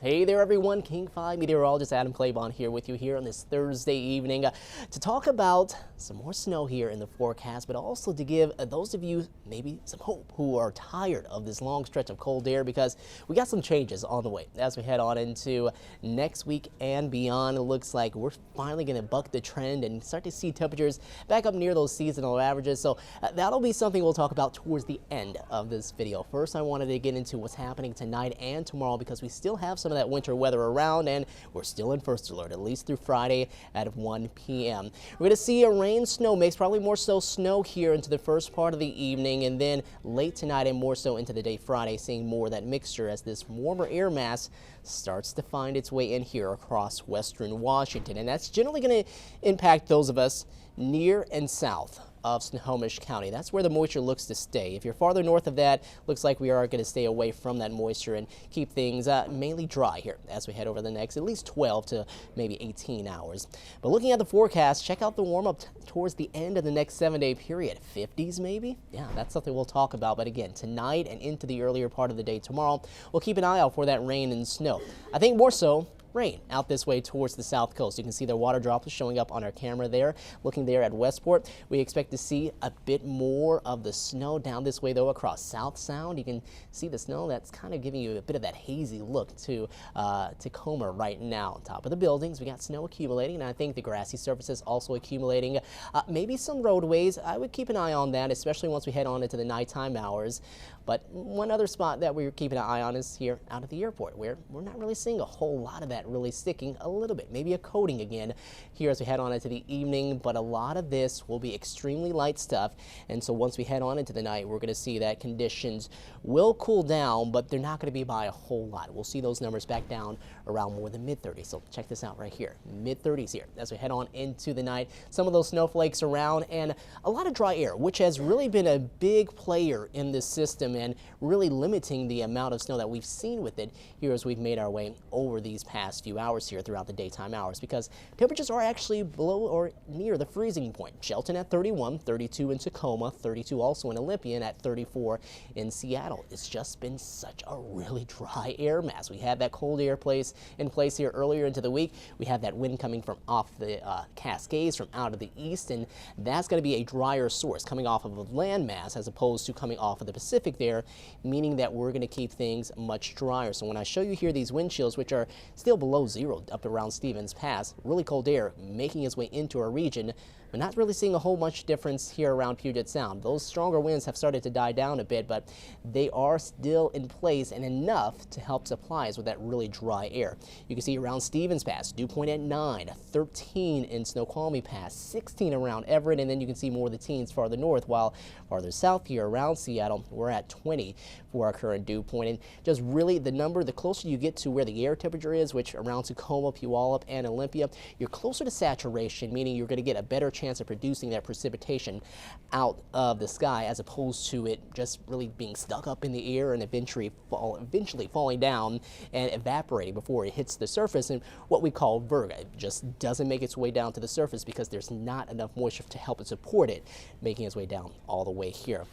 Hey there everyone, King 5 meteorologist Adam Claibon here with you here on this Thursday evening to talk about some more snow here in the forecast, but also to give those of you maybe some hope who are tired of this long stretch of cold air, because we got some changes on the way as we head on into next week and beyond. It looks like we're finally going to buck the trend and start to see temperatures back up near those seasonal averages. So that'll be something we'll talk about towards the end of this video. First, I wanted to get into what's happening tonight and tomorrow, because we still have some of that winter weather around, and we're still in first alert at least through Friday at 1 p.m. We're going to see a rain snow mix, probably more so snow here into the first part of the evening, and then late tonight and more so into the day Friday, seeing more of that mixture as this warmer air mass starts to find its way in here across western Washington, and that's generally going to impact those of us near and south of Snohomish County. That's where the moisture looks to stay. If you're farther north of that, looks like we are going to stay away from that moisture and keep things mainly dry here as we head over the next at least 12 to maybe 18 hours. But looking at the forecast, check out the warm up towards the end of the next 7-day period. 50s maybe? Yeah, that's something we'll talk about. But again, tonight and into the earlier part of the day tomorrow, we'll keep an eye out for that rain and snow. I think more so rain out this way towards the south coast. You can see the water droplets showing up on our camera there. Looking there at Westport, we expect to see a bit more of the snow down this way though across South Sound. You can see the snow that's kind of giving you a bit of that hazy look to Tacoma right now. On top of the buildings, we got snow accumulating, and I think the grassy surfaces also accumulating. Maybe some roadways. I would keep an eye on that, especially once we head on into the nighttime hours. But one other spot that we're keeping an eye on is here out at the airport, where we're not really seeing a whole lot of that really sticking. A little bit, maybe a coating again here as we head on into the evening, but a lot of this will be extremely light stuff. And so once we head on into the night, we're going to see that conditions will cool down, but they're not going to be by a whole lot. We'll see those numbers back down around more than mid-30s. So check this out right here, mid-30s here as we head on into the night. Some of those snowflakes around and a lot of dry air, which has really been a big player in this system and really limiting the amount of snow that we've seen with it here as we've made our way over these past few hours here throughout the daytime hours, because temperatures are actually below or near the freezing point. Shelton at 31, 32 in Tacoma, 32 also in Olympia, and at 34 in Seattle. It's just been such a really dry air mass. We had that cold air in place here earlier into the week. We have that wind coming from off the Cascades from out of the east, and that's going to be a drier source coming off of a land mass as opposed to coming off of the Pacific there, meaning that we're going to keep things much drier. So when I show you here these wind chills, which are still below zero up around Stevens Pass, really cold air making its way into our region, we're not really seeing a whole much difference here around Puget Sound. Those stronger winds have started to die down a bit, but they are still in place and enough to help supply us with that really dry air. You can see around Stevens Pass, dew point at 9, 13 in Snoqualmie Pass, 16 around Everett, and then you can see more of the teens farther north, while farther south here around Seattle, we're at 20 for our current dew point. And just really the number, the closer you get to where the air temperature is, which around Tacoma, Puyallup, and Olympia, you're closer to saturation, meaning you're going to get a better chance of producing that precipitation out of the sky, as opposed to it just really being stuck up in the air and eventually falling down and evaporating before it hits the surface, and what we call virga. It just doesn't make its way down to the surface because there's not enough moisture to help it support it, making its way down all the way here.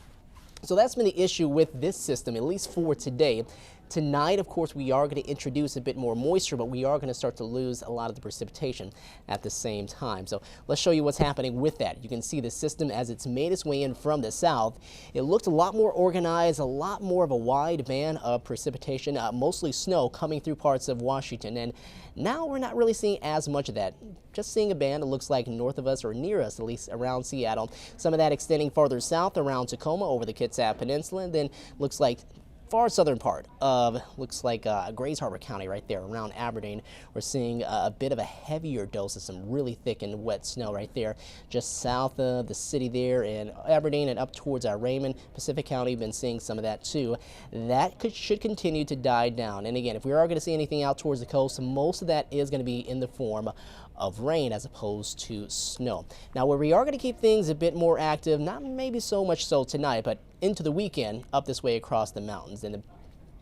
So that's been the issue with this system, at least for today. Tonight, of course, we are going to introduce a bit more moisture, but we are going to start to lose a lot of the precipitation at the same time. So let's show you what's happening with that. You can see the system as it's made its way in from the south. It looked a lot more organized, a lot more of a wide band of precipitation, mostly snow coming through parts of Washington. And now we're not really seeing as much of that. Just seeing a band, it looks like north of us, or near us at least, around Seattle. Some of that extending farther south around Tacoma over the Kitsap Peninsula, and then looks like far southern part of, Grays Harbor County right there around Aberdeen. We're seeing a bit of a heavier dose of some really thick and wet snow right there just south of the city there in Aberdeen and up towards Raymond. Pacific County, been seeing some of that too. That should continue to die down. And again, if we are going to see anything out towards the coast, most of that is going to be in the form of rain as opposed to snow. Now, where we are going to keep things a bit more active, not maybe so much so tonight, but into the weekend up this way across the mountains. And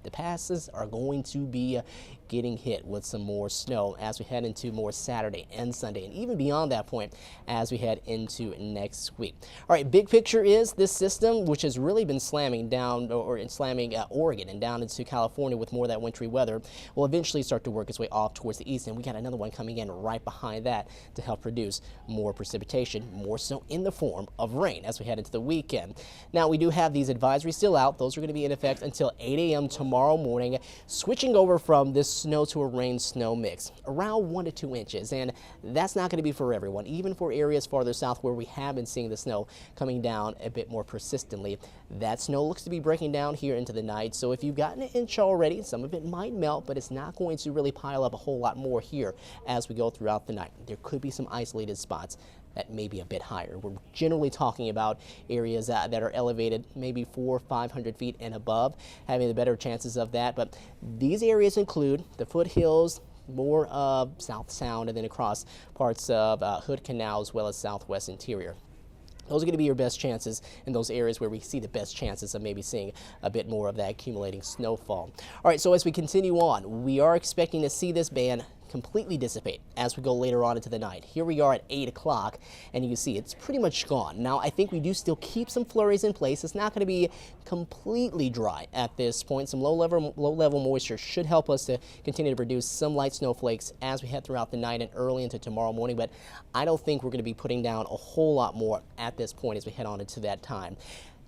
the the passes are going to be getting hit with some more snow as we head into more Saturday and Sunday, and even beyond that point as we head into next week. All right, big picture is this system, which has really been slamming down or slamming Oregon and down into California with more of that wintry weather, will eventually start to work its way off towards the east, and we got another one coming in right behind that to help produce more precipitation, more so in the form of rain as we head into the weekend. Now, we do have these advisories still out. Those are going to be in effect until 8 a.m. tomorrow morning, switching over from this snow to a rain snow mix around 1 to 2 inches, and that's not going to be for everyone. Even for areas farther south where we have been seeing the snow coming down a bit more persistently, that snow looks to be breaking down here into the night. So if you've gotten an inch already, some of it might melt, but it's not going to really pile up a whole lot more here as we go throughout the night. There could be some isolated spots that may be a bit higher. We're generally talking about areas that are elevated maybe 400 or 500 feet and above, having the better chances of that. But these areas include the foothills, more of South Sound, and then across parts of Hood Canal as well as Southwest Interior. Those are going to be your best chances in those areas where we see the best chances of maybe seeing a bit more of that accumulating snowfall. All right, so as we continue on, we are expecting to see this band completely dissipate as we go later on into the night. Here we are at 8 o'clock, and you can see it's pretty much gone. Now, I think we do still keep some flurries in place. It's not going to be completely dry at this point. Some low-level moisture should help us to continue to produce some light snowflakes as we head throughout the night and early into tomorrow morning, but I don't think we're going to be putting down a whole lot more at this point as we head on into that time.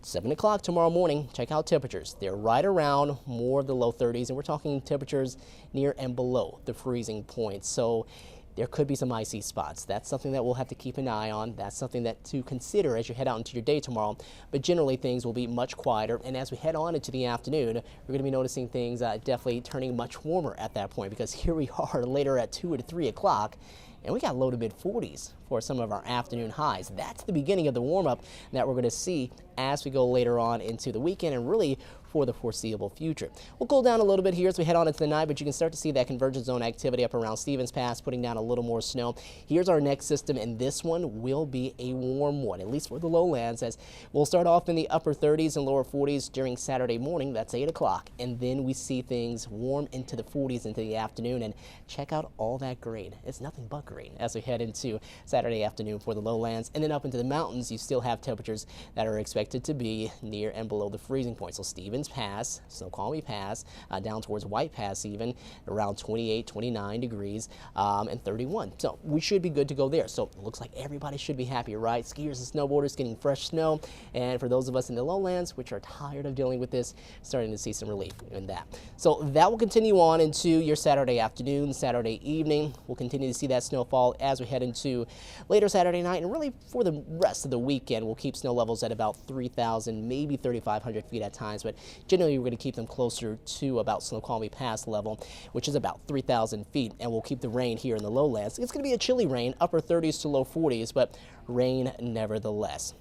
7 o'clock tomorrow morning, check out temperatures. They're right around more of the low 30s, and we're talking temperatures near and below the freezing point. So there could be some icy spots. That's something that we'll have to keep an eye on. That's something that to consider as you head out into your day tomorrow. But generally, things will be much quieter. And as we head on into the afternoon, we're going to be noticing things definitely turning much warmer at that point, because here we are later at 2 to 3 o'clock. And we got low to mid 40s for some of our afternoon highs. That's the beginning of the warm-up that we're going to see as we go later on into the weekend and really for the foreseeable future. We'll cool down a little bit here as we head on into the night, but you can start to see that convergence zone activity up around Stevens Pass, putting down a little more snow. Here's our next system, and this one will be a warm one, at least for the lowlands, as we'll start off in the upper 30s and lower 40s during Saturday morning. That's 8 o'clock, and then we see things warm into the 40s into the afternoon, and check out all that green. It's nothing but green as we head into Saturday afternoon for the lowlands, and then up into the mountains, you still have temperatures that are expected to be near and below the freezing point. So Stevens Pass, Snoqualmie Pass, down towards White Pass even, around 28, 29 degrees, and 31. So we should be good to go there. So it looks like everybody should be happy, right? Skiers and snowboarders getting fresh snow, and for those of us in the lowlands, which are tired of dealing with this, starting to see some relief in that. So that will continue on into your Saturday afternoon, Saturday evening. We'll continue to see that snowfall as we head into later Saturday night, and really for the rest of the weekend, we'll keep snow levels at about 3,000, maybe 3,500 feet at times, but generally we're going to keep them closer to about Snoqualmie Pass level, which is about 3,000 feet, and we'll keep the rain here in the lowlands. It's going to be a chilly rain, upper 30s to low 40s, but rain nevertheless.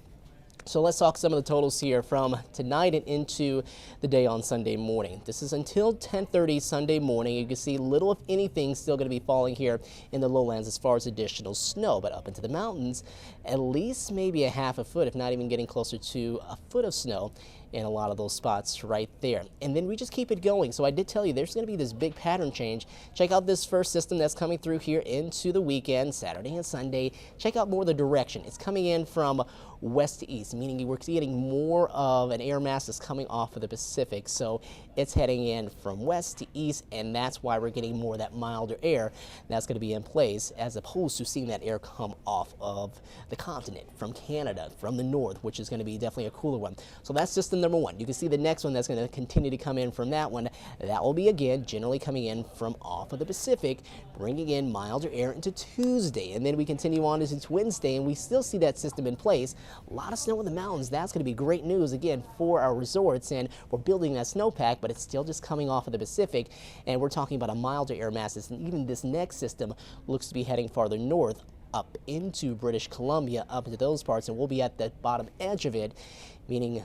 So let's talk some of the totals here from tonight and into the day on Sunday morning. This is until 10:30 Sunday morning. You can see little, if anything, still going to be falling here in the lowlands as far as additional snow, but up into the mountains, at least maybe a half a foot, if not even getting closer to a foot of snow in a lot of those spots right there. And then we just keep it going. So I did tell you there's going to be this big pattern change. Check out this first system that's coming through here into the weekend, Saturday and Sunday. Check out more of the direction. It's coming in from west to east, meaning we're getting more of an air mass that's coming off of the Pacific. So it's heading in from west to east, and that's why we're getting more of that milder air that's going to be in place, as opposed to seeing that air come off of the continent, from Canada, from the north, which is going to be definitely a cooler one. So that's system number one. You can see the next one that's going to continue to come in from that one. That will be, again, generally coming in from off of the Pacific, bringing in milder air into Tuesday. And then we continue on into Wednesday, and we still see that system in place. A lot of snow in the mountains. That's going to be great news, again, for our resorts, and we're building that snowpack, but it's still just coming off of the Pacific, and we're talking about a milder air mass. And even this next system looks to be heading farther north, up into British Columbia, up into those parts, and we'll be at the bottom edge of it, meaning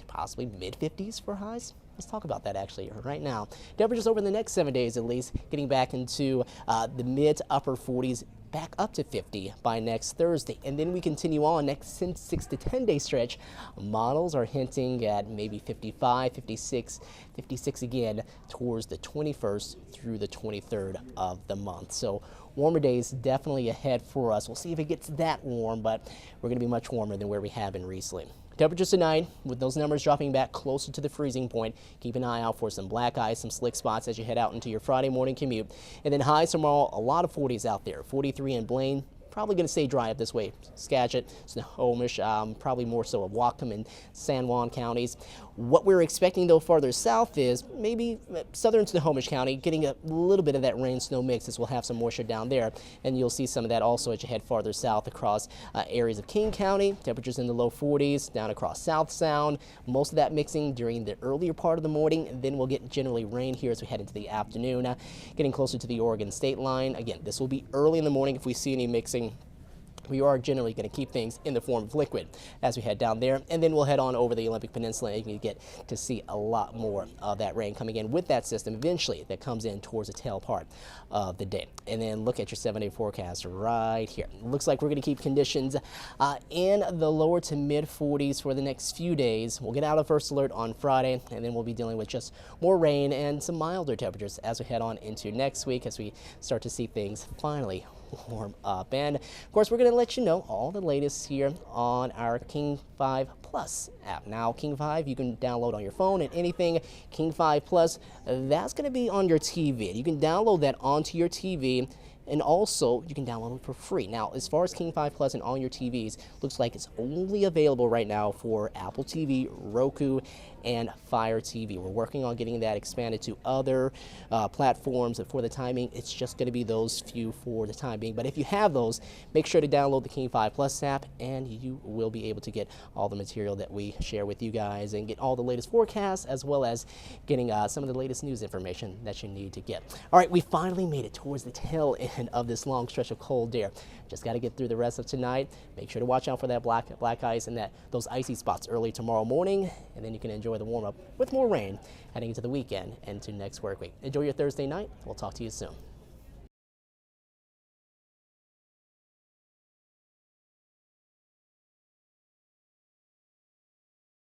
possibly mid-50s for highs. Let's talk about that actually right now. Temperatures over the next 7 days at least, getting back into the mid to upper 40s back up to 50 by next Thursday. And then we continue on next 6 to 10 day stretch. Models are hinting at maybe 55, 56, 56 again towards the 21st through the 23rd of the month. So warmer days definitely ahead for us. We'll see if it gets that warm, but we're going to be much warmer than where we have been recently. Temperatures tonight, with those numbers dropping back closer to the freezing point. Keep an eye out for some black ice, some slick spots as you head out into your Friday morning commute. And then highs tomorrow, a lot of 40s out there. 43 in Blaine. Probably going to stay dry up this way. Skagit, Snohomish, probably more so of Whatcom and San Juan counties. What we're expecting, though, farther south is maybe southern Snohomish County getting a little bit of that rain-snow mix as we'll have some moisture down there. And you'll see some of that also as you head farther south across areas of King County. Temperatures in the low 40s down across South Sound. Most of that mixing during the earlier part of the morning. And then we'll get generally rain here as we head into the afternoon. Getting closer to the Oregon state line. Again, this will be early in the morning if we see any mixing. We are generally going to keep things in the form of liquid as we head down there, and then we'll head on over the Olympic Peninsula and you get to see a lot more of that rain coming in with that system eventually that comes in towards the tail part of the day. And then look at your 7-day forecast right here. It looks like we're going to keep conditions in the lower to mid 40s for the next few days. We'll get out of first alert on Friday, and then we'll be dealing with just more rain and some milder temperatures as we head on into next week as we start to see things finally warm up. And of course, we're going to let you know all the latest here on our King 5 Plus app. Now, King 5 you can download on your phone and anything. King 5 Plus, that's going to be on your TV. You can download that onto your TV. And also, you can download it for free. Now, as far as King 5 Plus and all your TVs, looks like it's only available right now for Apple TV, Roku, and Fire TV. We're working on getting that expanded to other platforms, and for the timing, it's just going to be those few for the time being. But if you have those, make sure to download the King 5 Plus app, and you will be able to get all the material that we share with you guys and get all the latest forecasts, as well as getting some of the latest news information that you need to get. All right, we finally made it towards the tail end of this long stretch of cold air. Just got to get through the rest of tonight. Make sure to watch out for that black ice and those icy spots early tomorrow morning, and then you can enjoy the warm up with more rain heading into the weekend and to next work week. Enjoy your Thursday night. We'll talk to you soon.